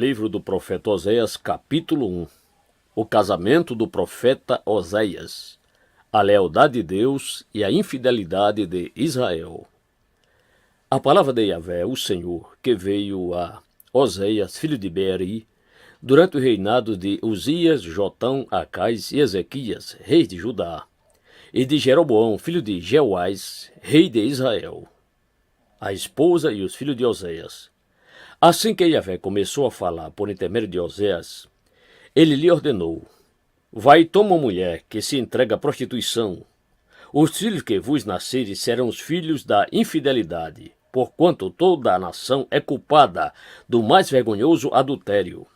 Livro do profeta Oséias, capítulo 1. O casamento do profeta Oséias, a lealdade de Deus e a infidelidade de Israel. A palavra de Yahvé, o Senhor, que veio a Oséias, filho de Beeri, durante o reinado de Uzias, Jotão, Acais e Ezequias, reis de Judá, e de Jeroboão, filho de Jeoás, rei de Israel, a esposa e os filhos de Oséias. Assim que Yahvé começou a falar por intermédio de Oséias, ele lhe ordenou: vai e toma uma mulher que se entrega à prostituição. Os filhos que vos nascerem serão os filhos da infidelidade, porquanto toda a nação é culpada do mais vergonhoso adultério.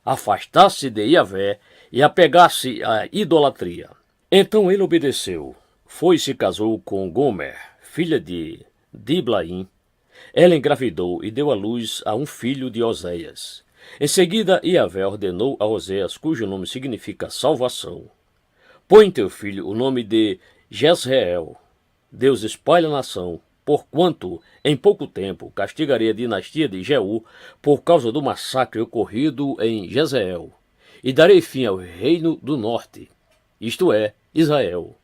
Afastar-se de Yahvé e apegar-se à idolatria. Então ele obedeceu. Foi e se casou com Gomer, filha de Diblaim. Ela engravidou e deu à luz a um filho de Oséias. Em seguida, Yahvé ordenou a Oséias, cujo nome significa salvação: põe em teu filho o nome de Jezreel. Deus espalha a nação, porquanto em pouco tempo castigarei a dinastia de Jeú por causa do massacre ocorrido em Jezreel, e darei fim ao reino do norte, isto é, Israel,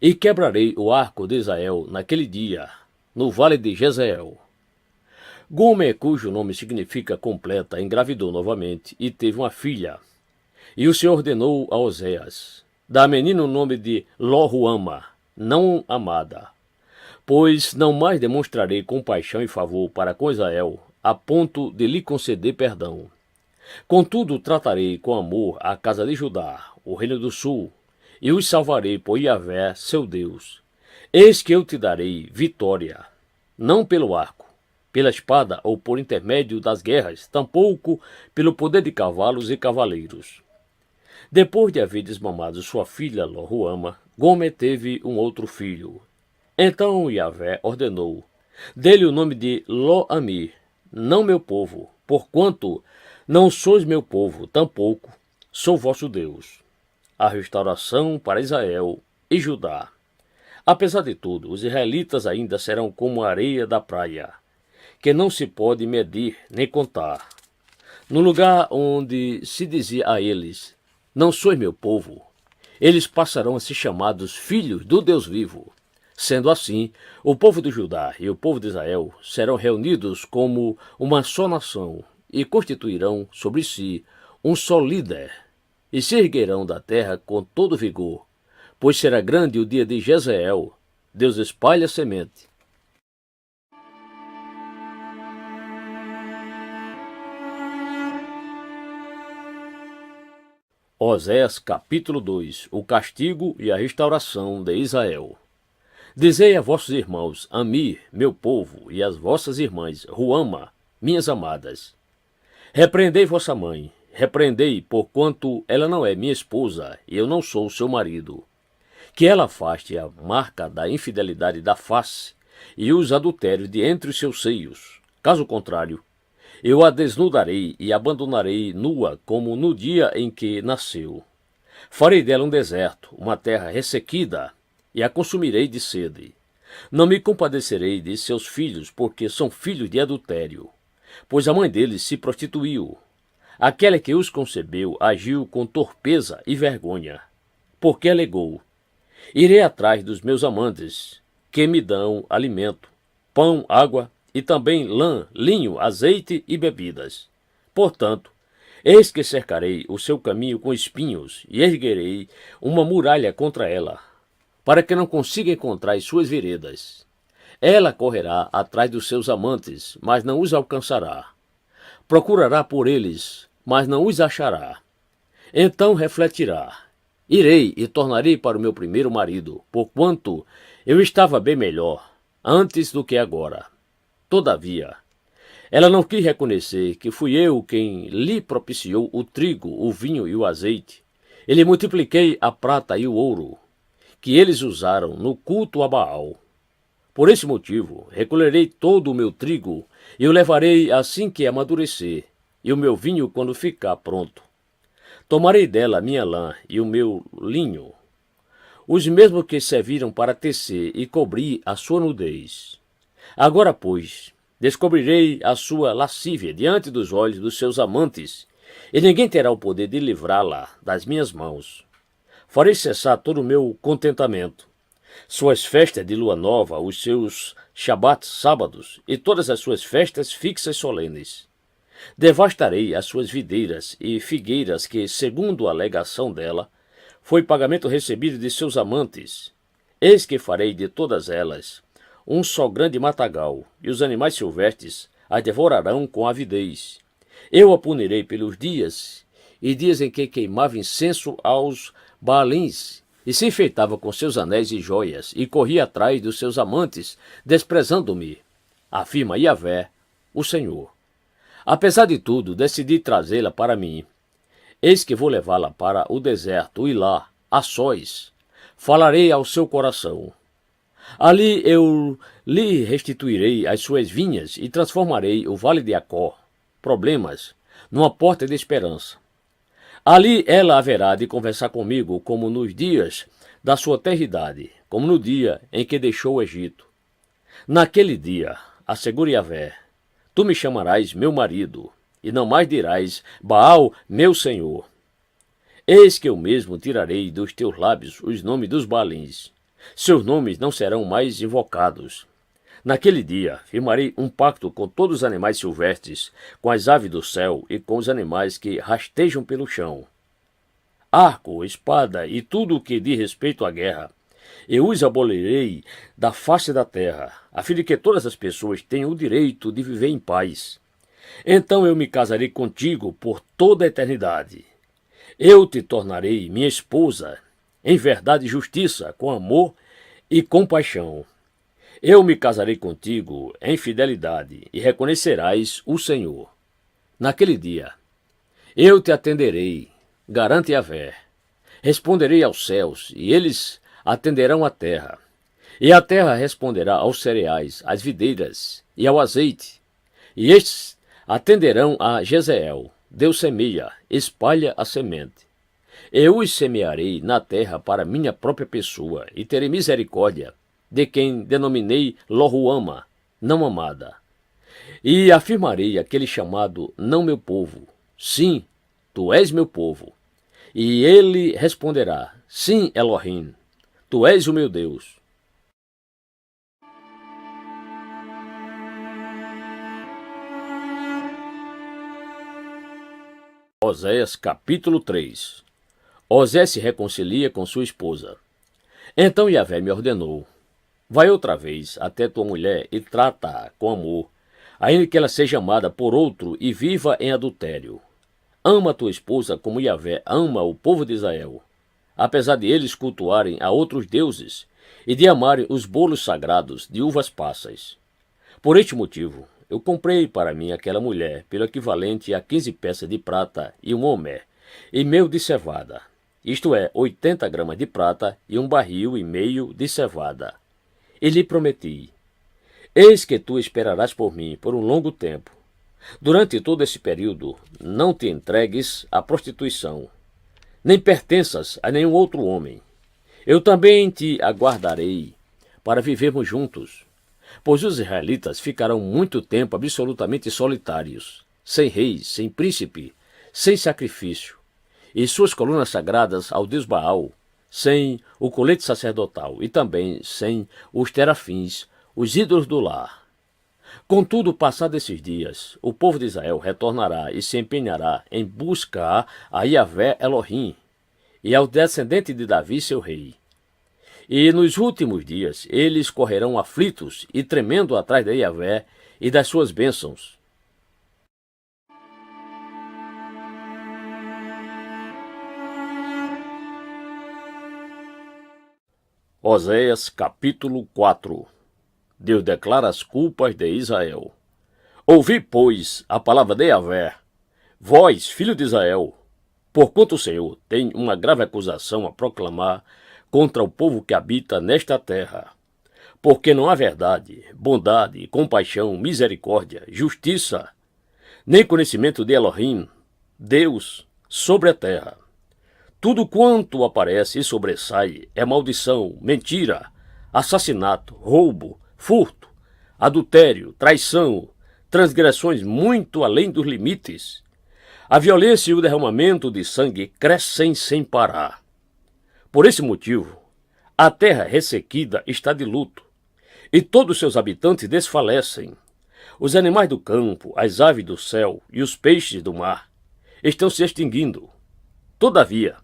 e quebrarei o arco de Israel naquele dia, no vale de Jezreel. Gomer, cujo nome significa completa, engravidou novamente e teve uma filha. E o Senhor ordenou a Oséias: dá à menina o nome de Lo-ruama, não amada, pois não mais demonstrarei compaixão e favor para com Israel, a ponto de lhe conceder perdão. Contudo, tratarei com amor a casa de Judá, o reino do sul, e os salvarei por Yahvé, seu Deus. Eis que eu te darei vitória, não pelo arco, pela espada ou por intermédio das guerras, tampouco pelo poder de cavalos e cavaleiros. Depois de haver desmamado sua filha Lo-ruama, Gomer teve um outro filho. Então Yahvé ordenou: dê-lhe o nome de Lo-ami, não meu povo, porquanto não sois meu povo, tampouco sou vosso Deus. A restauração para Israel e Judá. Apesar de tudo, os israelitas ainda serão como a areia da praia, que não se pode medir nem contar. No lugar onde se dizia a eles: não sois meu povo, eles passarão a ser chamados filhos do Deus vivo. Sendo assim, o povo de Judá e o povo de Israel serão reunidos como uma só nação e constituirão sobre si um só líder, e se erguerão da terra com todo vigor, pois será grande o dia de Jezreel. Deus espalha a semente. Oséias capítulo 2. O castigo e a restauração de Israel. Dizei a vossos irmãos, Ami, meu povo, e às vossas irmãs, Ruama, minhas amadas: repreendei vossa mãe, repreendei, porquanto ela não é minha esposa, e eu não sou seu marido. Que ela afaste a marca da infidelidade da face, e os adultérios de entre os seus seios. Caso contrário, eu a desnudarei e abandonarei nua como no dia em que nasceu. Farei dela um deserto, uma terra ressequida, e a consumirei de sede. Não me compadecerei de seus filhos, porque são filhos de adultério, pois a mãe deles se prostituiu. Aquela que os concebeu agiu com torpeza e vergonha, porque alegou: irei atrás dos meus amantes, que me dão alimento, pão, água, e também lã, linho, azeite e bebidas. Portanto, eis que cercarei o seu caminho com espinhos e erguerei uma muralha contra ela, para que não consiga encontrar as suas veredas. Ela correrá atrás dos seus amantes, mas não os alcançará. Procurará por eles, mas não os achará. Então refletirá: irei e tornarei para o meu primeiro marido, porquanto eu estava bem melhor antes do que agora. Todavia, ela não quis reconhecer que fui eu quem lhe propiciou o trigo, o vinho e o azeite. E lhe multipliquei a prata e o ouro, que eles usaram no culto a Baal. Por esse motivo, recolherei todo o meu trigo e o levarei assim que amadurecer, e o meu vinho quando ficar pronto. Tomarei dela a minha lã e o meu linho, os mesmos que serviram para tecer e cobrir a sua nudez. Agora, pois, Descobrirei a sua lascívia diante dos olhos dos seus amantes, e ninguém terá o poder de livrá-la das minhas mãos. Farei cessar todo o meu contentamento, suas festas de lua nova, os seus shabat sábados e todas as suas festas fixas solenes. Devastarei as suas videiras e figueiras que, segundo a alegação dela, foi pagamento recebido de seus amantes. Eis que farei de todas elas um só grande matagal, e os animais silvestres as devorarão com avidez. Eu a punirei pelos dias, e dias em que queimava incenso aos Baalins, e se enfeitava com seus anéis e joias, e corria atrás dos seus amantes, desprezando-me, afirma Yahvé, o Senhor. Apesar de tudo, decidi trazê-la para mim. Eis que vou levá-la para o deserto, e lá, a sós, falarei ao seu coração. Ali eu lhe restituirei as suas vinhas e transformarei o vale de Acor, problemas, numa porta de esperança. Ali ela haverá de conversar comigo como nos dias da sua terridade, como no dia em que deixou o Egito. Naquele dia, assegure Yahvé, tu me chamarás meu marido, e não mais dirás, Baal, meu senhor. Eis que eu mesmo tirarei dos teus lábios os nomes dos Baalins. Seus nomes não serão mais invocados. Naquele dia, firmarei um pacto com todos os animais silvestres, com as aves do céu e com os animais que rastejam pelo chão. Arco, espada e tudo o que diz respeito à guerra, eu os abolirei da face da terra, a fim de que todas as pessoas tenham o direito de viver em paz. Então eu me casarei contigo por toda a eternidade. Eu te tornarei minha esposa, em verdade e justiça, com amor e compaixão. Eu me casarei contigo em fidelidade, e reconhecerás o Senhor. Naquele dia, eu te atenderei, garante Yahvé. Responderei aos céus, e eles atenderão à terra. E a terra responderá aos cereais, às videiras e ao azeite. E estes atenderão a Jezeel. Deus semeia, espalha a semente. Eu os semearei na terra para minha própria pessoa, e terei misericórdia de quem denominei Lohuama, não amada. E afirmarei aquele chamado não meu povo, sim, tu és meu povo. E ele responderá, sim, Elohim, tu és o meu Deus. Oséias capítulo 3. Osés se reconcilia com sua esposa. Então Yahvé me ordenou, vai outra vez até tua mulher e trata-a com amor, ainda que ela seja amada por outro e viva em adultério. Ama tua esposa como Yahvé ama o povo de Israel, apesar de eles cultuarem a outros deuses e de amarem os bolos sagrados de uvas passas. Por este motivo, eu comprei para mim aquela mulher pelo equivalente a 15 peças de prata e um homer, e meio de cevada, isto é, 80 gramas de prata e um barril e meio de cevada. E lhe prometi, eis que tu esperarás por mim por um longo tempo. Durante todo esse período, não te entregues à prostituição, nem pertenças a nenhum outro homem. Eu também te aguardarei para vivermos juntos, pois os israelitas ficarão muito tempo absolutamente solitários, sem reis, sem príncipe, sem sacrifício, e suas colunas sagradas ao Deus Baal, sem o colete sacerdotal e também sem os terafins, os ídolos do lar. Contudo, passados esses dias, o povo de Israel retornará e se empenhará em buscar a Yahvé Elohim e ao descendente de Davi, seu rei. E nos últimos dias eles correrão aflitos e tremendo atrás de Yahvé e das suas bênçãos. Oséias capítulo 4. Deus declara as culpas de Israel. Ouvi, pois, a palavra de Yahvé, vós, filho de Israel, porquanto o Senhor tem uma grave acusação a proclamar contra o povo que habita nesta terra. Porque não há verdade, bondade, compaixão, misericórdia, justiça, nem conhecimento de Elohim, Deus, sobre a terra. Tudo quanto aparece e sobressai é maldição, mentira, assassinato, roubo, furto, adultério, traição, transgressões muito além dos limites. A violência e o derramamento de sangue crescem sem parar. Por esse motivo, a terra ressequida está de luto, e todos seus habitantes desfalecem. Os animais do campo, as aves do céu e os peixes do mar estão se extinguindo. Todavia,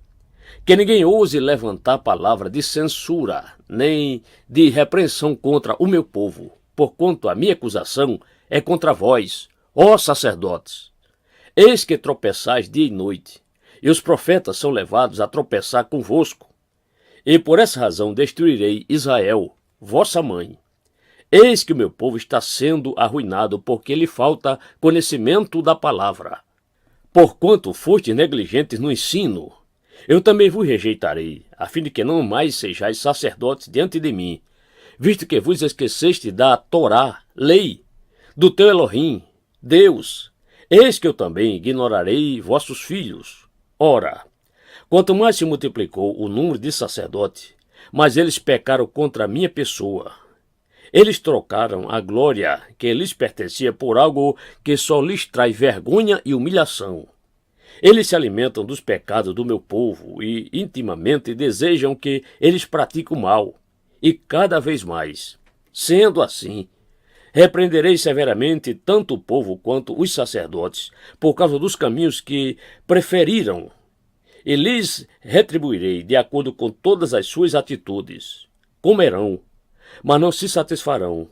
que ninguém ouse levantar palavra de censura, nem de repreensão contra o meu povo, porquanto a minha acusação é contra vós, ó sacerdotes. Eis que tropeçais dia e noite, e os profetas são levados a tropeçar convosco. E por essa razão destruirei Israel, vossa mãe. Eis que o meu povo está sendo arruinado, porque lhe falta conhecimento da palavra. Porquanto fostes negligentes no ensino, eu também vos rejeitarei, a fim de que não mais sejais sacerdotes diante de mim, visto que vos esqueceste da Torá, lei, do teu Elohim, Deus. Eis que eu também ignorarei vossos filhos. Ora, quanto mais se multiplicou o número de sacerdotes, mas eles pecaram contra a minha pessoa. Eles trocaram a glória que lhes pertencia por algo que só lhes traz vergonha e humilhação. Eles se alimentam dos pecados do meu povo e intimamente desejam que eles pratiquem o mal, e cada vez mais. Sendo assim, repreenderei severamente tanto o povo quanto os sacerdotes, por causa dos caminhos que preferiram, e lhes retribuirei de acordo com todas as suas atitudes. Comerão, mas não se satisfarão.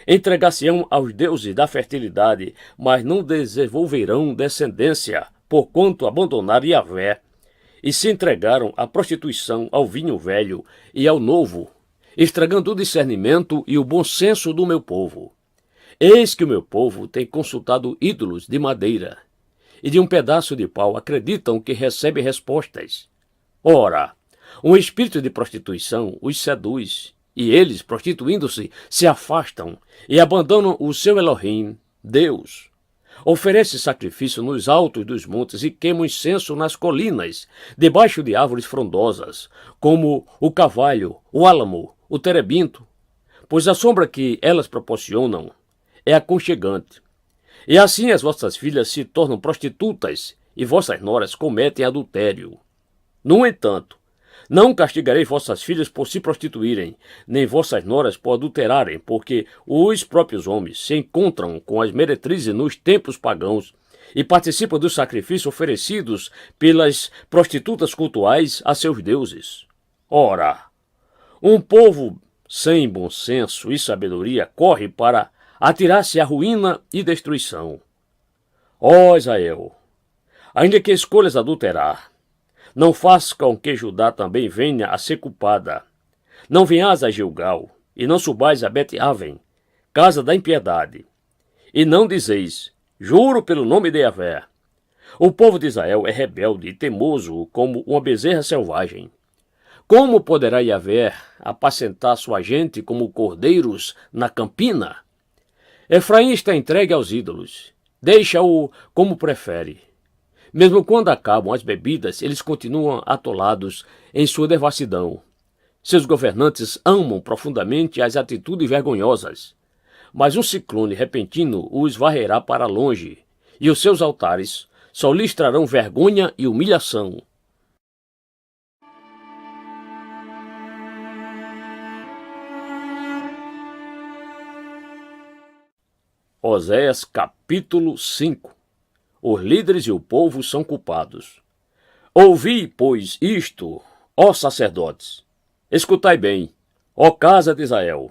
Entregar-se-ão aos deuses da fertilidade, mas não desenvolverão descendência, porquanto abandonaram Yahvé, e se entregaram à prostituição, ao vinho velho e ao novo, estragando o discernimento e o bom senso do meu povo. Eis que o meu povo tem consultado ídolos de madeira, e de um pedaço de pau acreditam que recebe respostas. Ora, um espírito de prostituição os seduz, e eles, prostituindo-se, se afastam e abandonam o seu Elohim, Deus. Oferece sacrifício nos altos dos montes e queima incenso nas colinas, debaixo de árvores frondosas, como o carvalho, o álamo, o terebinto, pois a sombra que elas proporcionam é aconchegante. E assim as vossas filhas se tornam prostitutas e vossas noras cometem adultério. No entanto, não castigarei vossas filhas por se prostituírem, nem vossas noras por adulterarem, porque os próprios homens se encontram com as meretrizes nos tempos pagãos e participam dos sacrifícios oferecidos pelas prostitutas cultuais a seus deuses. Ora, um povo sem bom senso e sabedoria corre para atirar-se à ruína e destruição. Ó Israel, ainda que escolhas adulterar, não faça com que Judá também venha a ser culpada. Não venhas a Gilgal, e não subais a Bet-Aven, casa da impiedade. E não dizeis, juro pelo nome de Yahvé. O povo de Israel é rebelde e teimoso como uma bezerra selvagem. Como poderá Yahvé apacentar sua gente como cordeiros na campina? Efraim está entregue aos ídolos. Deixa-o como prefere. Mesmo quando acabam as bebidas, eles continuam atolados em sua devassidão. Seus governantes amam profundamente as atitudes vergonhosas, mas um ciclone repentino os varrerá para longe, e os seus altares só lhes trarão vergonha e humilhação. Oséias capítulo 5. Os líderes e o povo são culpados. Ouvi, pois, isto, ó sacerdotes. Escutai bem, ó casa de Israel.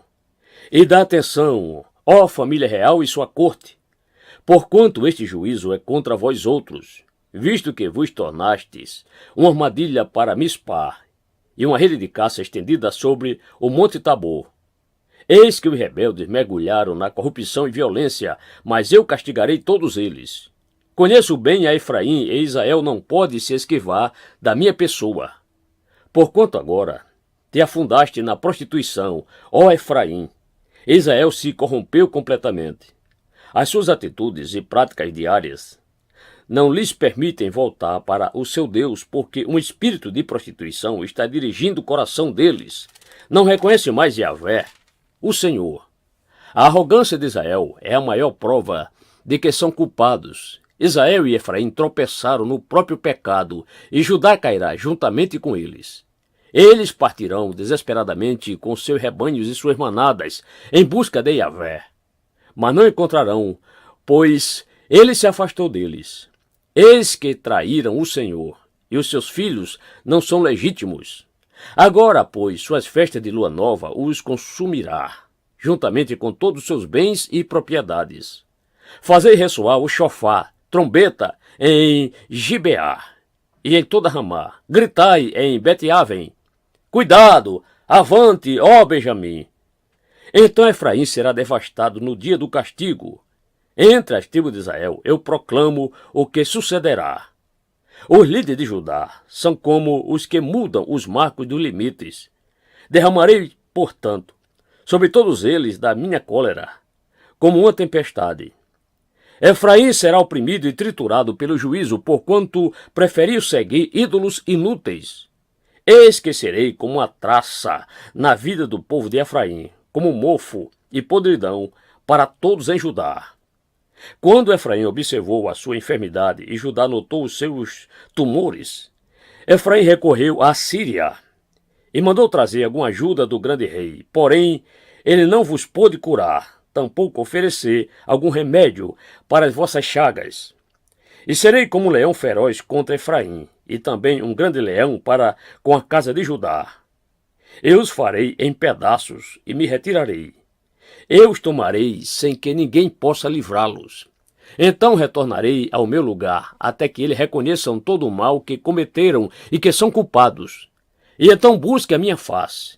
E dá atenção, ó família real e sua corte. Porquanto este juízo é contra vós outros, visto que vos tornastes uma armadilha para Mispar e uma rede de caça estendida sobre o monte Tabor. Eis que os rebeldes mergulharam na corrupção e violência, mas eu castigarei todos eles. Conheço bem a Efraim, e Israel não pode se esquivar da minha pessoa. Porquanto agora te afundaste na prostituição, ó Efraim, Israel se corrompeu completamente. As suas atitudes e práticas diárias não lhes permitem voltar para o seu Deus, porque um espírito de prostituição está dirigindo o coração deles. Não reconhece mais Yahvé, o Senhor. A arrogância de Israel é a maior prova de que são culpados. Israel e Efraim tropeçaram no próprio pecado, e Judá cairá juntamente com eles. Eles partirão desesperadamente com seus rebanhos e suas manadas, em busca de Yahvé. Mas não encontrarão, pois ele se afastou deles. Eis que traíram o Senhor, e os seus filhos não são legítimos. Agora, pois, suas festas de lua nova os consumirá, juntamente com todos os seus bens e propriedades. Fazei ressoar o chofar, trombeta, em Gibeá e em toda Ramá. Gritai em Bet-Aven. Cuidado, avante, ó Benjamim. Então Efraim será devastado no dia do castigo. Entre as tribos de Israel eu proclamo o que sucederá. Os líderes de Judá são como os que mudam os marcos dos limites. Derramarei, portanto, sobre todos eles da minha cólera, como uma tempestade. Efraim será oprimido e triturado pelo juízo, porquanto preferiu seguir ídolos inúteis. Eis que serei como uma traça na vida do povo de Efraim, como mofo e podridão para todos em Judá. Quando Efraim observou a sua enfermidade e Judá notou os seus tumores, Efraim recorreu à Síria e mandou trazer alguma ajuda do grande rei. Porém, ele não vos pôde curar, tampouco oferecer algum remédio para as vossas chagas. E serei como um leão feroz contra Efraim, e também um grande leão para com a casa de Judá. Eu os farei em pedaços e me retirarei. Eu os tomarei sem que ninguém possa livrá-los. Então retornarei ao meu lugar, até que eles reconheçam todo o mal que cometeram e que são culpados. E então busque a minha face.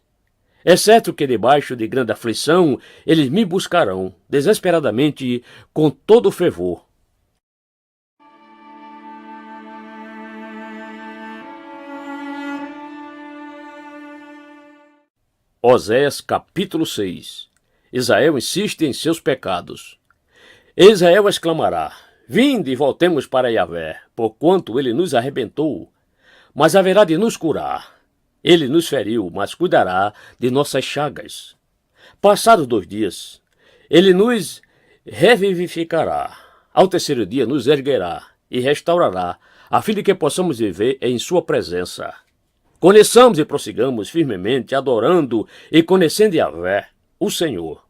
É certo que debaixo de grande aflição eles me buscarão, desesperadamente, com todo fervor. Oséias capítulo 6. Israel insiste em seus pecados. Israel exclamará: Vinde e voltemos para Yahvé, porquanto ele nos arrebentou, mas haverá de nos curar. Ele nos feriu, mas cuidará de nossas chagas. Passados 2 dias, ele nos revivificará. Ao terceiro dia nos erguerá e restaurará, a fim de que possamos viver em sua presença. Conheçamos e prossigamos firmemente, adorando e conhecendo Yahvé, o Senhor.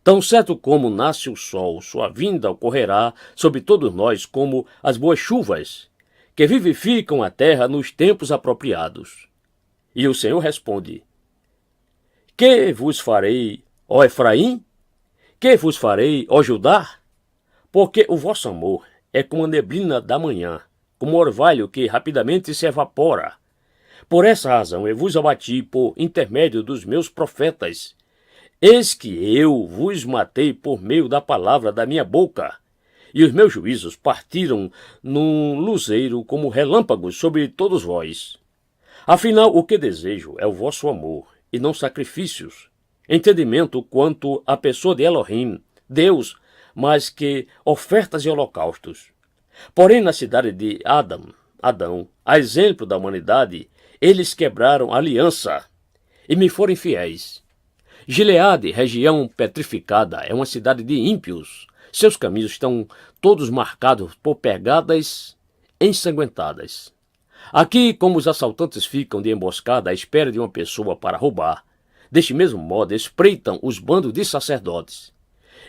Tão certo como nasce o sol, sua vinda ocorrerá sobre todos nós como as boas chuvas, que vivificam a terra nos tempos apropriados. E o Senhor responde: Que vos farei, ó Efraim? Que vos farei, ó Judá? Porque o vosso amor é como a neblina da manhã, como o orvalho que rapidamente se evapora. Por essa razão eu vos abati por intermédio dos meus profetas. Eis que eu vos matei por meio da palavra da minha boca, e os meus juízos partiram num luzeiro como relâmpagos sobre todos vós. Afinal, o que desejo é o vosso amor, e não sacrifícios, entendimento quanto à pessoa de Elohim, Deus, mais que ofertas e holocaustos. Porém, na cidade de Adão, a exemplo da humanidade, eles quebraram a aliança e me foram infiéis. Gileade, região petrificada, é uma cidade de ímpios. Seus caminhos estão todos marcados por pegadas ensanguentadas. Aqui, como os assaltantes ficam de emboscada à espera de uma pessoa para roubar, deste mesmo modo espreitam os bandos de sacerdotes.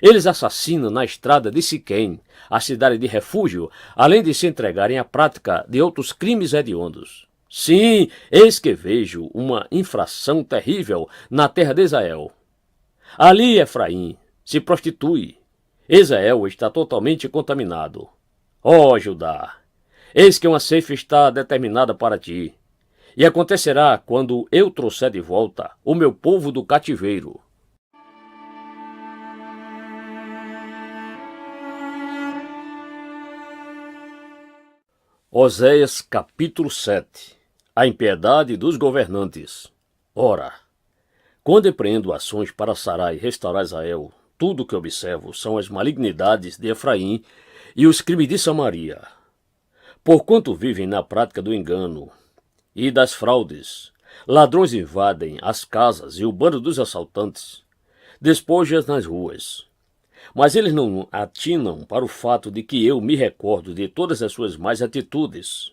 Eles assassinam na estrada de Siquém, a cidade de refúgio, além de se entregarem à prática de outros crimes hediondos. Sim, eis que vejo uma infração terrível na terra de Israel. Ali Efraim se prostitui. Israel está totalmente contaminado. Ó Judá, eis que uma ceifa está determinada para ti. E acontecerá quando eu trouxer de volta o meu povo do cativeiro. Oséias capítulo 7. A impiedade dos governantes. Ora, quando empreendo ações para sarar e restaurar Israel, tudo o que observo são as malignidades de Efraim e os crimes de Samaria. Porquanto vivem na prática do engano e das fraudes, ladrões invadem as casas e o bando dos assaltantes despoja nas ruas. Mas eles não atinam para o fato de que eu me recordo de todas as suas más atitudes.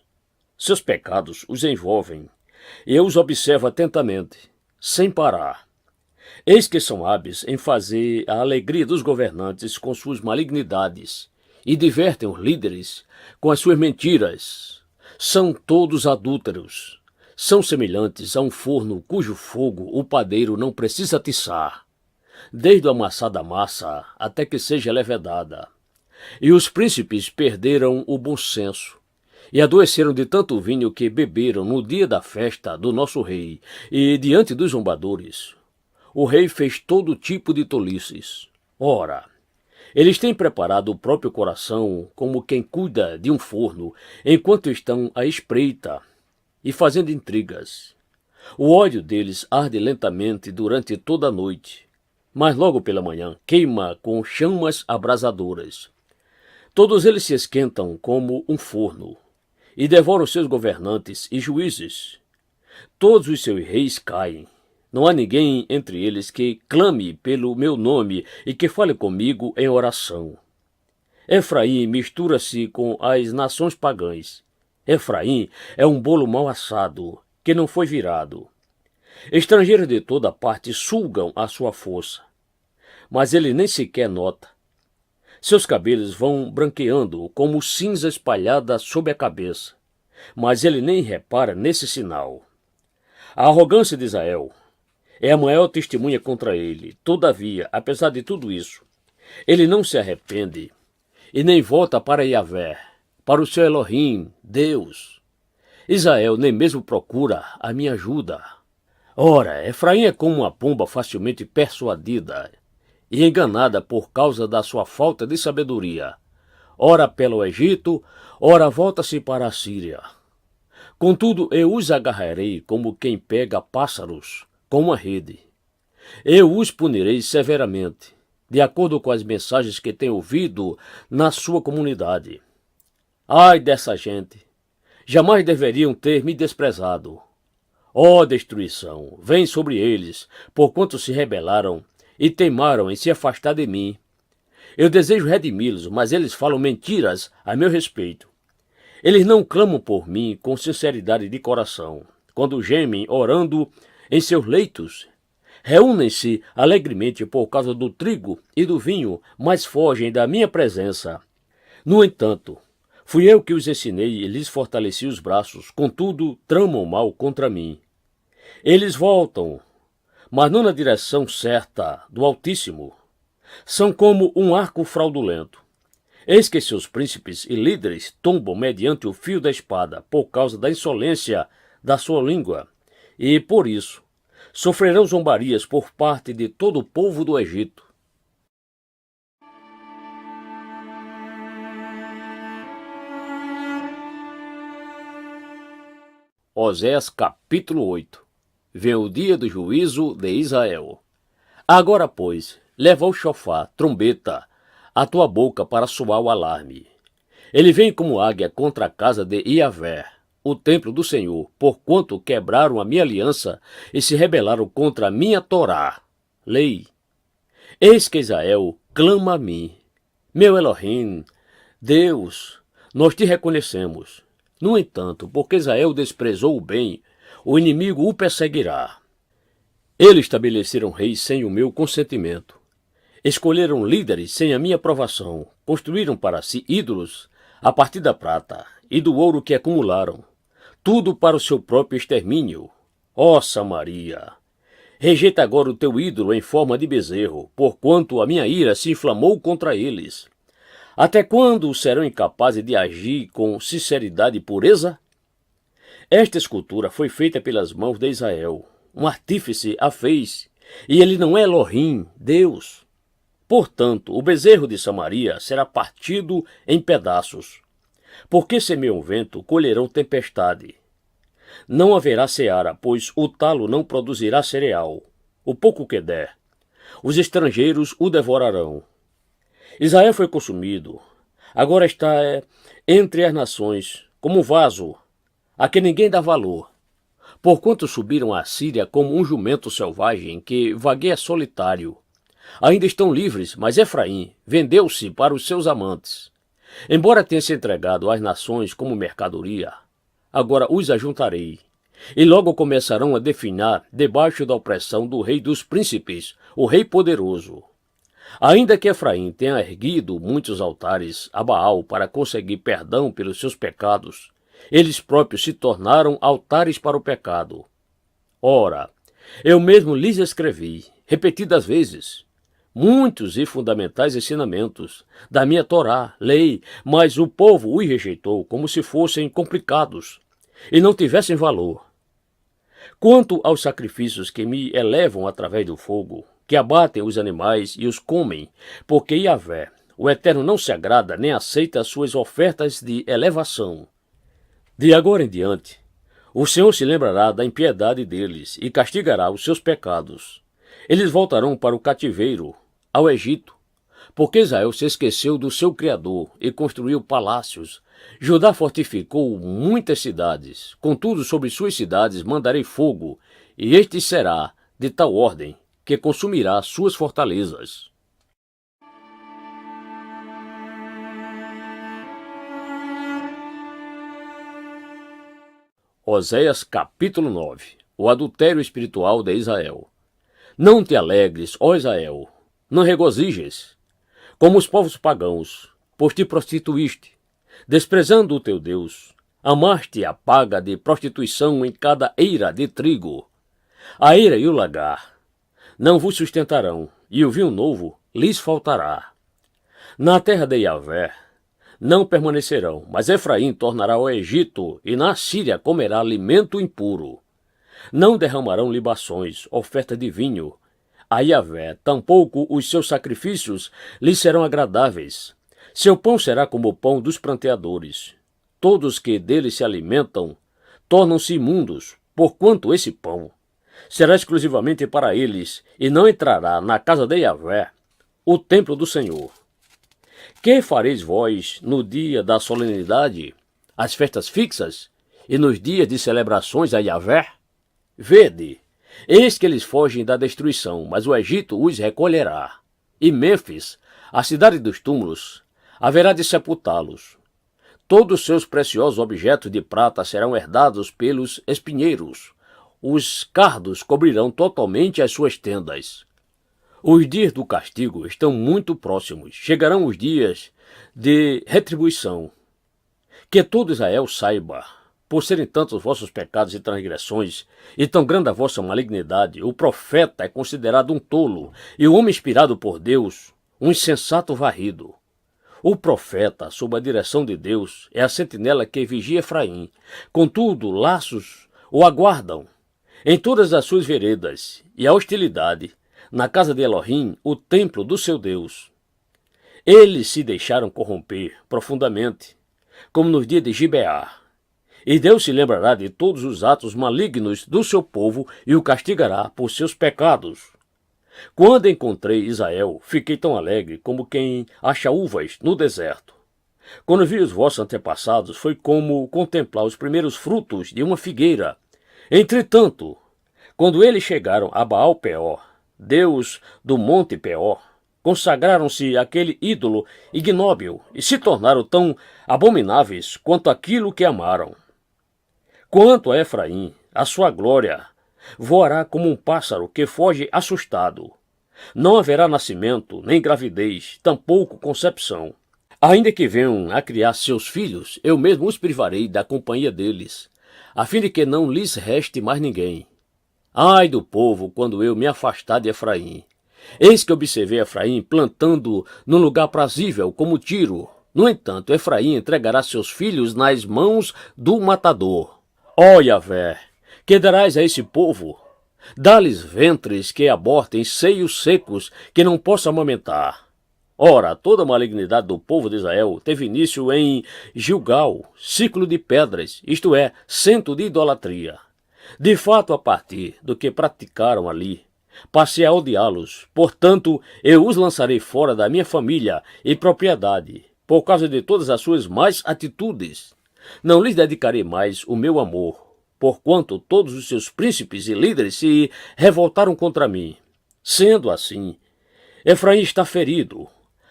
Seus pecados os envolvem, e eu os observo atentamente, sem parar. Eis que são hábeis em fazer a alegria dos governantes com suas malignidades, e divertem os líderes com as suas mentiras. São todos adúlteros. São semelhantes a um forno cujo fogo o padeiro não precisa atiçar, desde o amassar da massa até que seja levedada. E os príncipes perderam o bom senso, e adoeceram de tanto vinho que beberam no dia da festa do nosso rei, e diante dos zombadores. O rei fez todo tipo de tolices. Ora, eles têm preparado o próprio coração como quem cuida de um forno, enquanto estão à espreita e fazendo intrigas. O ódio deles arde lentamente durante toda a noite, mas logo pela manhã queima com chamas abrasadoras. Todos eles se esquentam como um forno, e devoram seus governantes e juízes. Todos os seus reis caem. Não há ninguém entre eles que clame pelo meu nome e que fale comigo em oração. Efraim mistura-se com as nações pagãs. Efraim é um bolo mal assado, que não foi virado. Estrangeiros de toda parte sugam a sua força, mas ele nem sequer nota. Seus cabelos vão branqueando como cinza espalhada sob a cabeça, mas ele nem repara nesse sinal. A arrogância de Israel é a maior testemunha contra ele. Todavia, apesar de tudo isso, ele não se arrepende e nem volta para Yahvé, para o seu Elohim, Deus. Israel nem mesmo procura a minha ajuda. Ora, Efraim é como uma pomba facilmente persuadida e enganada por causa da sua falta de sabedoria. Ora pelo Egito, ora volta-se para a Síria. Contudo, eu os agarrarei como quem pega pássaros com uma rede. Eu os punirei severamente, de acordo com as mensagens que tenho ouvido na sua comunidade. Ai dessa gente! Jamais deveriam ter me desprezado. Ó destruição, vem sobre eles, porquanto se rebelaram e teimaram em se afastar de mim. Eu desejo redimi-los, mas eles falam mentiras a meu respeito. Eles não clamam por mim com sinceridade de coração. Quando gemem orando em seus leitos, reúnem-se alegremente por causa do trigo e do vinho, mas fogem da minha presença. No entanto, fui eu que os ensinei e lhes fortaleci os braços, contudo tramam mal contra mim. Eles voltam, mas não na direção certa do Altíssimo. São como um arco fraudulento. Eis que seus príncipes e líderes tombam mediante o fio da espada por causa da insolência da sua língua, e, por isso, sofrerão zombarias por parte de todo o povo do Egito. Oséias capítulo 8. Vem o dia do juízo de Israel. Agora, pois, leva o chofar, trombeta, a tua boca para soar o alarme. Ele vem como águia contra a casa de Yahvé, o templo do Senhor, porquanto quebraram a minha aliança e se rebelaram contra a minha Torá, lei. Eis que Israel clama a mim. Meu Elohim, Deus, nós te reconhecemos. No entanto, porque Israel desprezou o bem, o inimigo o perseguirá. Eles estabeleceram reis sem o meu consentimento. Escolheram líderes sem a minha aprovação. Construíram para si ídolos a partir da prata e do ouro que acumularam. Tudo para o seu próprio extermínio. Ó Samaria! Rejeita agora o teu ídolo em forma de bezerro, porquanto a minha ira se inflamou contra eles. Até quando serão incapazes de agir com sinceridade e pureza? Esta escultura foi feita pelas mãos de Israel. Um artífice a fez, e ele não é Elohim, Deus. Portanto, o bezerro de Samaria será partido em pedaços. Porque semeiam vento, colherão tempestade. Não haverá seara, pois o talo não produzirá cereal. O pouco que der, os estrangeiros o devorarão. Israel foi consumido. Agora está entre as nações, como um vaso, a que ninguém dá valor. Porquanto subiram à Síria como um jumento selvagem que vagueia solitário. Ainda estão livres, mas Efraim vendeu-se para os seus amantes. Embora tenha se entregado às nações como mercadoria, agora os ajuntarei, e logo começarão a definhar debaixo da opressão do rei dos príncipes, o rei poderoso. Ainda que Efraim tenha erguido muitos altares a Baal para conseguir perdão pelos seus pecados, eles próprios se tornaram altares para o pecado. Ora, eu mesmo lhes escrevi, repetidas vezes, muitos e fundamentais ensinamentos da minha Torá, lei, mas o povo os rejeitou como se fossem complicados e não tivessem valor. Quanto aos sacrifícios que me elevam através do fogo, que abatem os animais e os comem, porque Yahvé, o Eterno, não se agrada nem aceita as suas ofertas de elevação. De agora em diante, o Senhor se lembrará da impiedade deles e castigará os seus pecados. Eles voltarão para o cativeiro, ao Egito, porque Israel se esqueceu do seu Criador e construiu palácios. Judá fortificou muitas cidades, contudo sobre suas cidades mandarei fogo, e este será de tal ordem que consumirá suas fortalezas. Oséias capítulo 9. O adultério espiritual de Israel. Não te alegres, ó Israel, não regozijes, como os povos pagãos, pois te prostituíste, desprezando o teu Deus. Amaste a paga de prostituição em cada eira de trigo. A eira e o lagar não vos sustentarão, e o vinho novo lhes faltará. Na terra de Yahvé não permanecerão, mas Efraim tornará ao Egito, e na Síria comerá alimento impuro. Não derramarão libações, oferta de vinho. A Yahvé, tampouco os seus sacrifícios lhes serão agradáveis. Seu pão será como o pão dos pranteadores. Todos que dele se alimentam tornam-se imundos, porquanto esse pão será exclusivamente para eles, e não entrará na casa de Yahvé, o templo do Senhor. Que fareis vós no dia da solenidade, as festas fixas, e nos dias de celebrações a Yahvé? Vede, eis que eles fogem da destruição, mas o Egito os recolherá. E Mênfis, a cidade dos túmulos, haverá de sepultá-los. Todos os seus preciosos objetos de prata serão herdados pelos espinheiros. Os cardos cobrirão totalmente as suas tendas. Os dias do castigo estão muito próximos. Chegarão os dias de retribuição. Que todo Israel saiba, por serem tantos vossos pecados e transgressões, e tão grande a vossa malignidade, o profeta é considerado um tolo, e o homem inspirado por Deus, um insensato varrido. O profeta, sob a direção de Deus, é a sentinela que vigia Efraim. Contudo, laços o aguardam em todas as suas veredas, e a hostilidade na casa de Elohim, o templo do seu Deus. Eles se deixaram corromper profundamente, como nos dias de Gibeá. E Deus se lembrará de todos os atos malignos do seu povo e o castigará por seus pecados. Quando encontrei Israel, fiquei tão alegre como quem acha uvas no deserto. Quando vi os vossos antepassados, foi como contemplar os primeiros frutos de uma figueira. Entretanto, quando eles chegaram a Baal-Peor, Deus do Monte Peor, consagraram-se àquele ídolo ignóbil e se tornaram tão abomináveis quanto aquilo que amaram. Quanto a Efraim, a sua glória voará como um pássaro que foge assustado. Não haverá nascimento, nem gravidez, tampouco concepção. Ainda que venham a criar seus filhos, eu mesmo os privarei da companhia deles, a fim de que não lhes reste mais ninguém. Ai do povo, quando eu me afastar de Efraim. Eis que observei Efraim plantando num lugar prazível, como Tiro. No entanto, Efraim entregará seus filhos nas mãos do matador. Ó Yahvé, que darás a esse povo? Dá-lhes ventres que abortem, seios secos que não possam amamentar. Ora, toda a malignidade do povo de Israel teve início em Gilgal, ciclo de pedras, isto é, centro de idolatria. De fato, a partir do que praticaram ali, passei a odiá-los. Portanto, eu os lançarei fora da minha família e propriedade, por causa de todas as suas más atitudes. Não lhes dedicarei mais o meu amor, porquanto todos os seus príncipes e líderes se revoltaram contra mim. Sendo assim, Efraim está ferido,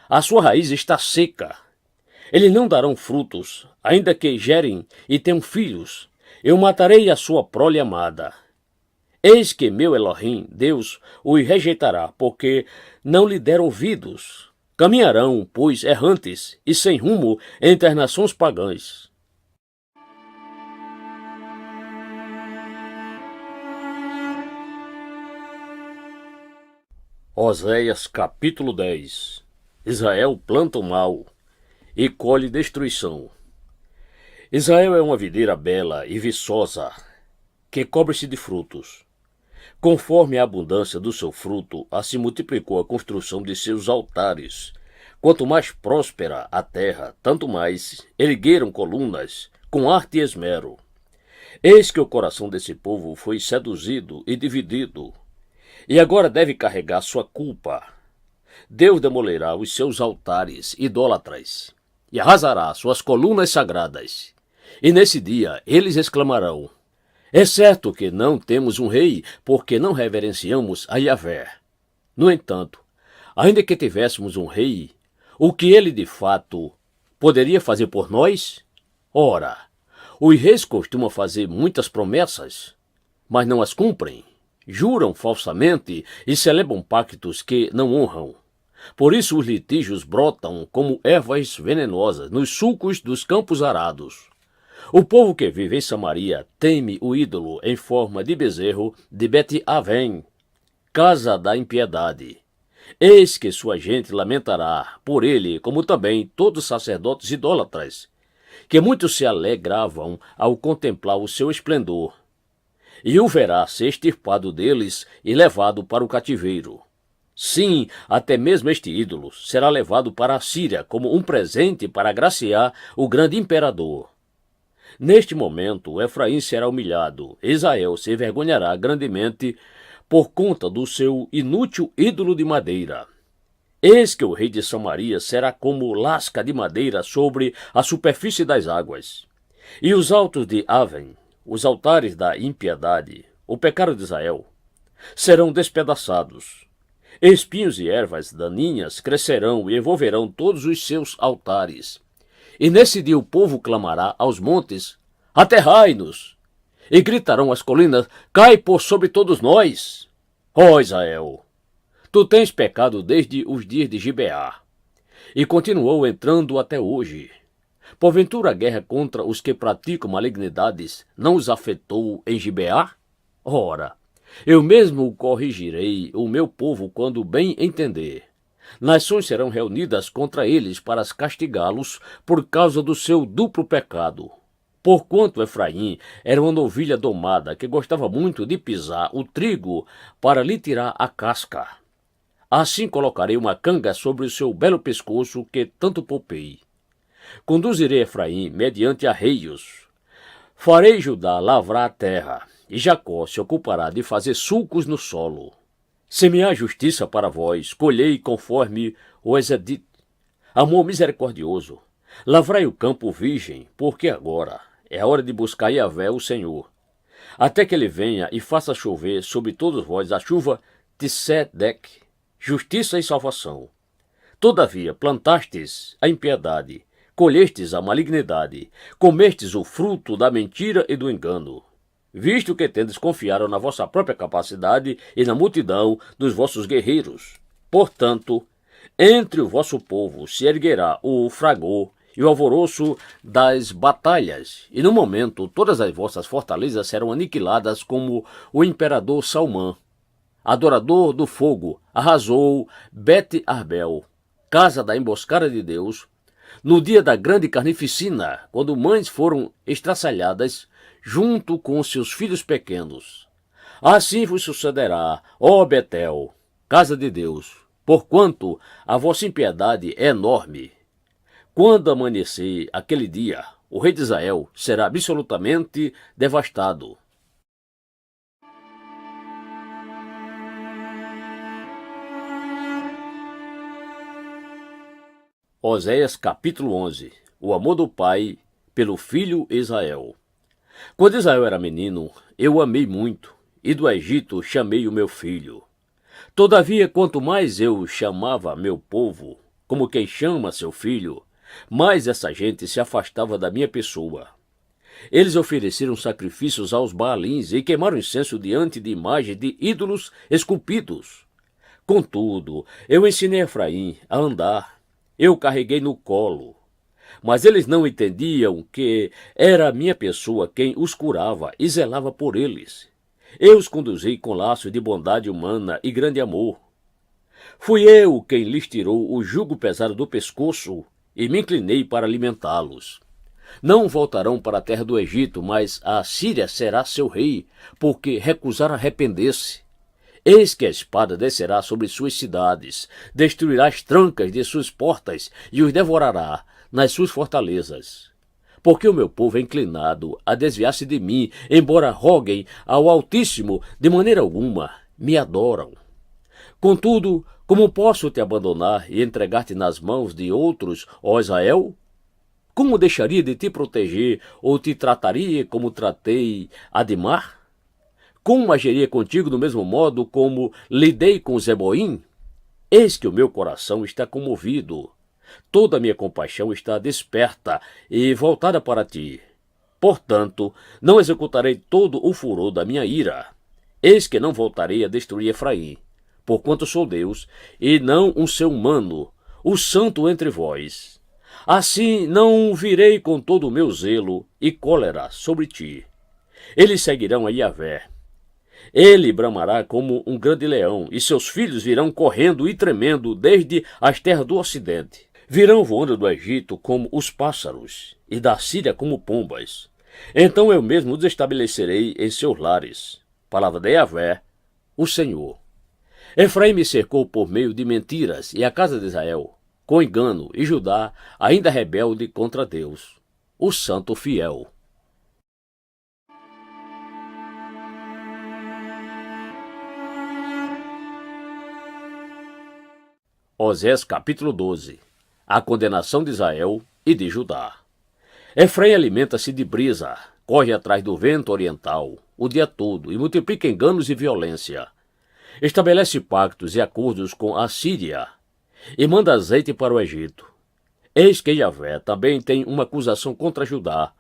a sua raiz está seca. Eles não darão frutos, ainda que gerem e tenham filhos. Eu matarei a sua prole amada. Eis que meu Elohim, Deus, os rejeitará, porque não lhe deram ouvidos. Caminharão, pois, errantes e sem rumo entre as nações pagãs. Oséias capítulo 10. Israel planta o mal e colhe destruição. Israel é uma videira bela e viçosa, que cobre-se de frutos. Conforme a abundância do seu fruto, assim multiplicou a construção de seus altares. Quanto mais próspera a terra, tanto mais ergueram colunas com arte e esmero. Eis que o coração desse povo foi seduzido e dividido, e agora deve carregar sua culpa. Deus demolirá os seus altares idólatras e arrasará suas colunas sagradas. E nesse dia eles exclamarão: é certo que não temos um rei, porque não reverenciamos a Yahvé. No entanto, ainda que tivéssemos um rei, o que ele de fato poderia fazer por nós? Ora, os reis costumam fazer muitas promessas, mas não as cumprem. Juram falsamente e celebram pactos que não honram. Por isso os litígios brotam como ervas venenosas nos sulcos dos campos arados. O povo que vive em Samaria teme o ídolo em forma de bezerro de Bet-Avém, casa da impiedade. Eis que sua gente lamentará por ele, como também todos os sacerdotes idólatras, que muitos se alegravam ao contemplar o seu esplendor. E o verá ser extirpado deles e levado para o cativeiro. Sim, até mesmo este ídolo será levado para a Síria como um presente para agraciar o grande imperador. Neste momento, Efraim será humilhado, Israel se envergonhará grandemente por conta do seu inútil ídolo de madeira. Eis que o rei de Samaria será como lasca de madeira sobre a superfície das águas. E os altos de Avém, os altares da impiedade, o pecado de Israel, serão despedaçados. Espinhos e ervas daninhas crescerão e envolverão todos os seus altares. E nesse dia o povo clamará aos montes: aterrai-nos! E gritarão às colinas: cai por sobre todos nós! Ó Israel, tu tens pecado desde os dias de Gibeá, e continuou entrando até hoje. Porventura a guerra contra os que praticam malignidades não os afetou em Gibeá? Ora, eu mesmo corrigirei o meu povo quando bem entender. Nações serão reunidas contra eles para castigá-los por causa do seu duplo pecado. Porquanto Efraim era uma novilha domada que gostava muito de pisar o trigo para lhe tirar a casca. Assim colocarei uma canga sobre o seu belo pescoço que tanto poupei. Conduzirei Efraim mediante arreios. Farei Judá lavrar a terra, e Jacó se ocupará de fazer sulcos no solo. Semeai justiça para vós, colhei conforme o exedito. Amor misericordioso, lavrai o campo virgem, porque agora é a hora de buscar Yahvé, o Senhor, até que ele venha e faça chover sobre todos vós a chuva de Sedec, justiça e salvação. Todavia plantastes a impiedade, colhestes a malignidade, comestes o fruto da mentira e do engano. Visto que tendes confiado na vossa própria capacidade e na multidão dos vossos guerreiros. Portanto, entre o vosso povo se erguerá o fragor e o alvoroço das batalhas, e no momento todas as vossas fortalezas serão aniquiladas como o imperador Salmã, adorador do fogo, arrasou Bet-Arbel, casa da emboscada de Deus, no dia da grande carnificina, quando mães foram estraçalhadas junto com seus filhos pequenos. Assim vos sucederá, ó Betel, casa de Deus, porquanto a vossa impiedade é enorme. Quando amanhecer aquele dia, o rei de Israel será absolutamente devastado. Oséias capítulo 11. O amor do pai pelo filho Israel. Quando Israel era menino, eu o amei muito, e do Egito chamei o meu filho. Todavia, quanto mais eu chamava meu povo, como quem chama seu filho, mais essa gente se afastava da minha pessoa. Eles ofereceram sacrifícios aos Baalins e queimaram incenso diante de imagens de ídolos esculpidos. Contudo, eu ensinei Efraim a andar, eu carreguei no colo. Mas eles não entendiam que era a minha pessoa quem os curava e zelava por eles. Eu os conduzi com laços de bondade humana e grande amor. Fui eu quem lhes tirou o jugo pesado do pescoço e me inclinei para alimentá-los. Não voltarão para a terra do Egito, mas a Síria será seu rei, porque recusaram arrepender-se. Eis que a espada descerá sobre suas cidades, destruirá as trancas de suas portas e os devorará nas suas fortalezas. Porque o meu povo é inclinado a desviar-se de mim, embora roguem ao Altíssimo, de maneira alguma me adoram. Contudo, como posso te abandonar e entregar-te nas mãos de outros, ó Israel? Como deixaria de te proteger ou te trataria como tratei Adimar? Como agiria contigo do mesmo modo como lidei com Zeboim? Eis que o meu coração está comovido. Toda a minha compaixão está desperta e voltada para ti. Portanto, não executarei todo o furor da minha ira. Eis que não voltarei a destruir Efraim, porquanto sou Deus, e não um ser humano, o santo entre vós. Assim não virei com todo o meu zelo e cólera sobre ti. Eles seguirão a Yahvé. Ele bramará como um grande leão, e seus filhos virão correndo e tremendo desde as terras do ocidente. Virão voando do Egito como os pássaros, e da Síria como pombas. Então eu mesmo os estabelecerei em seus lares. Palavra de Yahvé, o Senhor. Efraim me cercou por meio de mentiras, e a casa de Israel, com engano, e Judá, ainda rebelde contra Deus, o Santo Fiel. Osés capítulo 12. A condenação de Israel e de Judá. Efraim alimenta-se de brisa, corre atrás do vento oriental o dia todo e multiplica enganos e violência. Estabelece pactos e acordos com a Síria e manda azeite para o Egito. Eis que Yahvé também tem uma acusação contra Judá,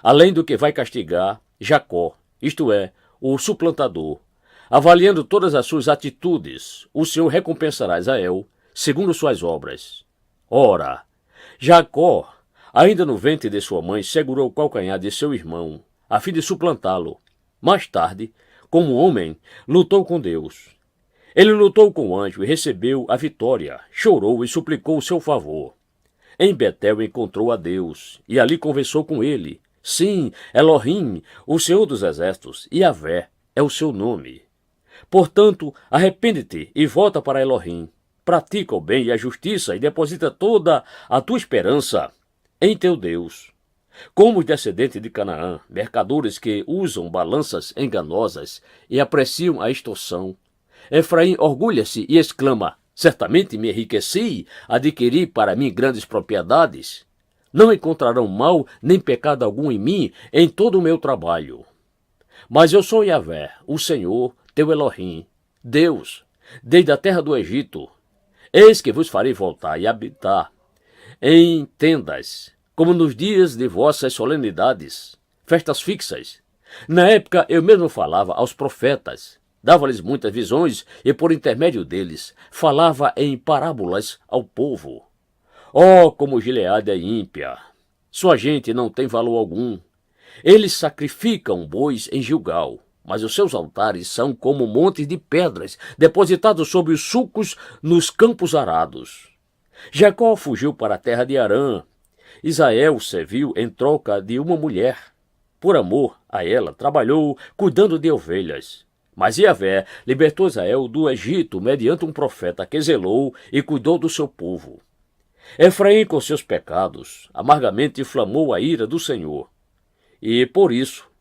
além do que vai castigar Jacó, isto é, o suplantador. Avaliando todas as suas atitudes, o Senhor recompensará Israel segundo suas obras. Ora, Jacó, ainda no ventre de sua mãe, segurou o calcanhar de seu irmão, a fim de suplantá-lo. Mais tarde, como homem, lutou com Deus. Ele lutou com o anjo e recebeu a vitória, chorou e suplicou o seu favor. Em Betel encontrou a Deus, e ali conversou com ele. Sim, Elohim, o Senhor dos Exércitos, e Yahvé é o seu nome. Portanto, arrepende-te e volta para Elohim. Pratica o bem e a justiça e deposita toda a tua esperança em teu Deus. Como os descendentes de Canaã, mercadores que usam balanças enganosas e apreciam a extorsão, Efraim orgulha-se e exclama: certamente me enriqueci, adquiri para mim grandes propriedades. Não encontrarão mal nem pecado algum em mim em todo o meu trabalho. Mas eu sou Yahvé, o Senhor, teu Elohim, Deus, desde a terra do Egito. Eis que vos farei voltar e habitar em tendas, como nos dias de vossas solenidades, festas fixas. Na época eu mesmo falava aos profetas, dava-lhes muitas visões e por intermédio deles falava em parábolas ao povo. Oh, como Gileade é ímpia! Sua gente não tem valor algum. Eles sacrificam bois em Gilgal, mas os seus altares são como montes de pedras, depositados sobre os sulcos nos campos arados. Jacó fugiu para a terra de Harã. Israel serviu em troca de uma mulher. Por amor a ela, trabalhou cuidando de ovelhas. Mas Yahvé libertou Israel do Egito mediante um profeta que zelou e cuidou do seu povo. Efraim, com seus pecados, amargamente inflamou a ira do Senhor. E por isso,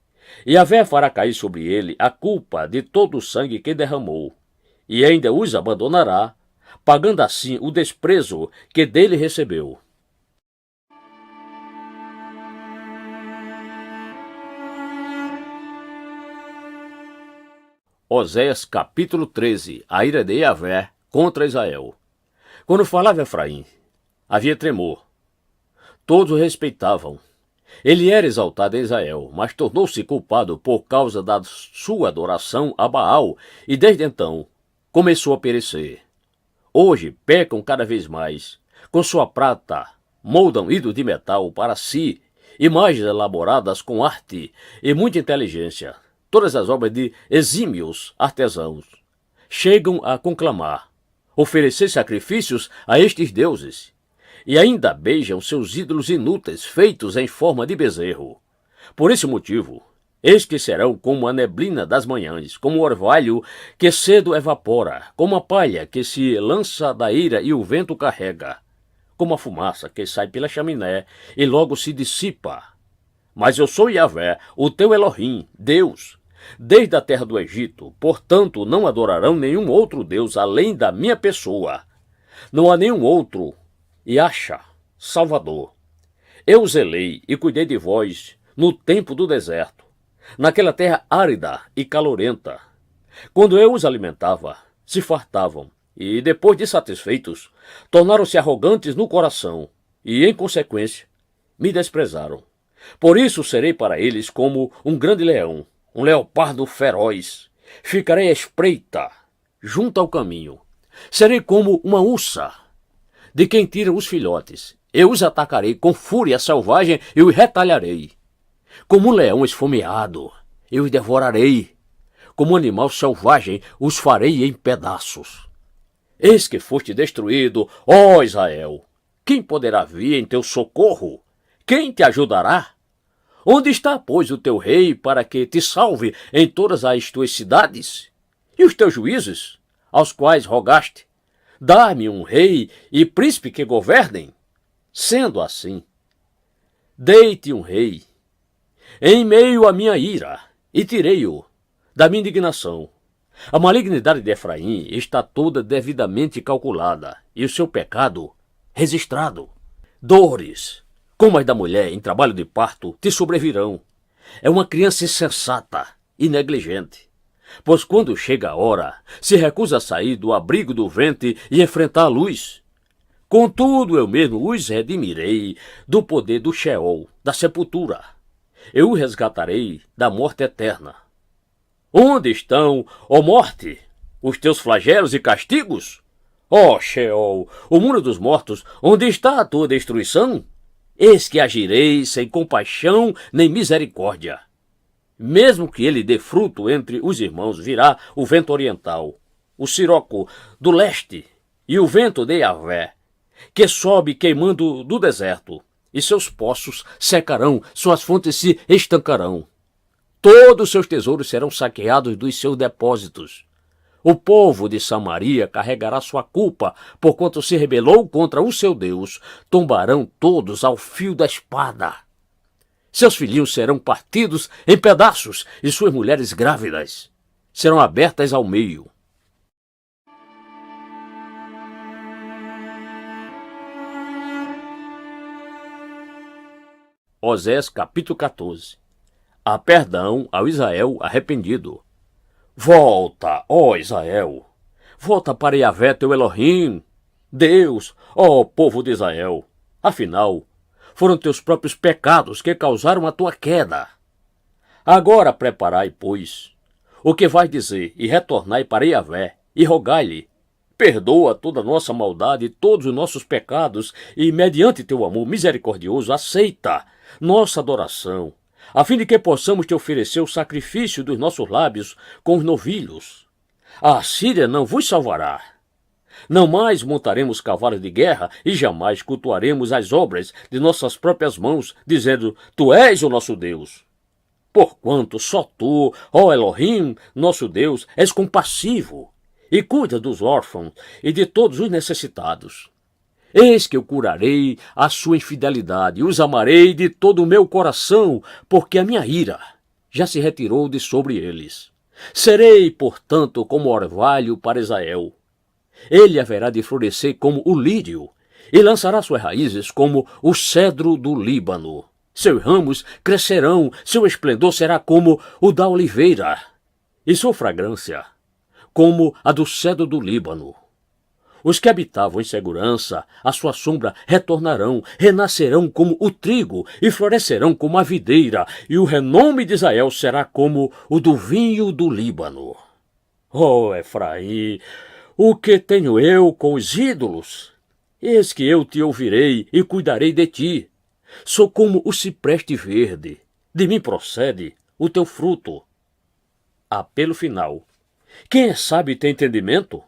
Yahvé fará cair sobre ele a culpa de todo o sangue que derramou, e ainda os abandonará, pagando assim o desprezo que dele recebeu. Oséias capítulo 13. A ira de Yahvé contra Israel. Quando falava Efraim, havia tremor. Todos o respeitavam. Ele era exaltado em Israel, mas tornou-se culpado por causa da sua adoração a Baal, e desde então começou a perecer. Hoje pecam cada vez mais. Com sua prata, moldam ídolos de metal para si, imagens elaboradas com arte e muita inteligência. Todas as obras de exímios artesãos chegam a conclamar, oferecer sacrifícios a estes deuses, e ainda beijam seus ídolos inúteis feitos em forma de bezerro. Por esse motivo, eis que serão como a neblina das manhãs, como o orvalho que cedo evapora, como a palha que se lança da ira e o vento carrega, como a fumaça que sai pela chaminé e logo se dissipa. Mas eu sou Yahvé, o teu Elohim, Deus, desde a terra do Egito, portanto não adorarão nenhum outro Deus além da minha pessoa. Não há nenhum outro Yahshua, Salvador. Eu zelei e cuidei de vós no tempo do deserto, naquela terra árida e calorenta. Quando eu os alimentava, se fartavam, e depois de satisfeitos, tornaram-se arrogantes no coração, e, em consequência, me desprezaram. Por isso serei para eles como um grande leão, um leopardo feroz. Ficarei à espreita, junto ao caminho. Serei como uma ursa, de quem tira os filhotes. Eu os atacarei com fúria selvagem e os retalharei. Como um leão esfomeado, eu os devorarei. Como um animal selvagem, os farei em pedaços. Eis que foste destruído, ó Israel. Quem poderá vir em teu socorro? Quem te ajudará? Onde está, pois, o teu rei para que te salve em todas as tuas cidades? E os teus juízes, aos quais rogaste? Dá-me um rei e príncipe que governem. Sendo assim, dei-te um rei em meio à minha ira, e tirei-o da minha indignação. A malignidade de Efraim está toda devidamente calculada, e o seu pecado registrado. Dores, como as da mulher em trabalho de parto, te sobrevirão. É uma criança insensata e negligente, pois quando chega a hora, se recusa a sair do abrigo do ventre e enfrentar a luz. Contudo, eu mesmo os redimirei do poder do Sheol, da sepultura. Eu o resgatarei da morte eterna. Onde estão, ó morte, os teus flagelos e castigos? Ó Sheol, o mundo dos mortos, onde está a tua destruição? Eis que agirei sem compaixão nem misericórdia. Mesmo que ele dê fruto entre os irmãos, virá o vento oriental, o siroco do leste e o vento de Yahvé, que sobe queimando do deserto, e seus poços secarão, suas fontes se estancarão. Todos seus tesouros serão saqueados dos seus depósitos. O povo de Samaria carregará sua culpa, porquanto se rebelou contra o seu Deus. Tombarão todos ao fio da espada. Seus filhinhos serão partidos em pedaços, e suas mulheres grávidas serão abertas ao meio. Oséias capítulo 14. Há perdão ao Israel arrependido. Volta, ó Israel, volta para Yahvé teu Elohim, Deus, ó povo de Israel. Afinal, foram teus próprios pecados que causaram a tua queda. Agora preparai, pois, o que vais dizer, e retornai para Yahvé, e rogai-lhe: perdoa toda a nossa maldade e todos os nossos pecados, e, mediante teu amor misericordioso, aceita nossa adoração, a fim de que possamos te oferecer o sacrifício dos nossos lábios com os novilhos. A Assíria não vos salvará. Não mais montaremos cavalos de guerra e jamais cultuaremos as obras de nossas próprias mãos, dizendo: tu és o nosso Deus. Porquanto só tu, ó Elohim, nosso Deus, és compassivo e cuida dos órfãos e de todos os necessitados. Eis que eu curarei a sua infidelidade e os amarei de todo o meu coração, porque a minha ira já se retirou de sobre eles. Serei, portanto, como orvalho para Israel. Ele haverá de florescer como o lírio e lançará suas raízes como o cedro do Líbano. Seus ramos crescerão, seu esplendor será como o da oliveira, e sua fragrância como a do cedro do Líbano. Os que habitavam em segurança, à sua sombra retornarão, renascerão como o trigo e florescerão como a videira, e o renome de Israel será como o do vinho do Líbano. Oh, Efraim, o que tenho eu com os ídolos? Eis que eu te ouvirei e cuidarei de ti. Sou como o cipreste verde, de mim procede o teu fruto. Apelo final. Quem é sábio e tem entendimento?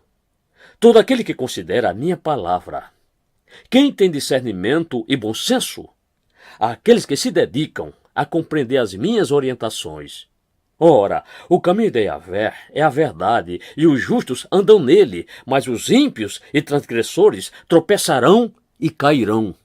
Todo aquele que considera a minha palavra. Quem tem discernimento e bom senso? Aqueles que se dedicam a compreender as minhas orientações. Ora, o caminho de Yahvé é a verdade, e os justos andam nele, mas os ímpios e transgressores tropeçarão e cairão.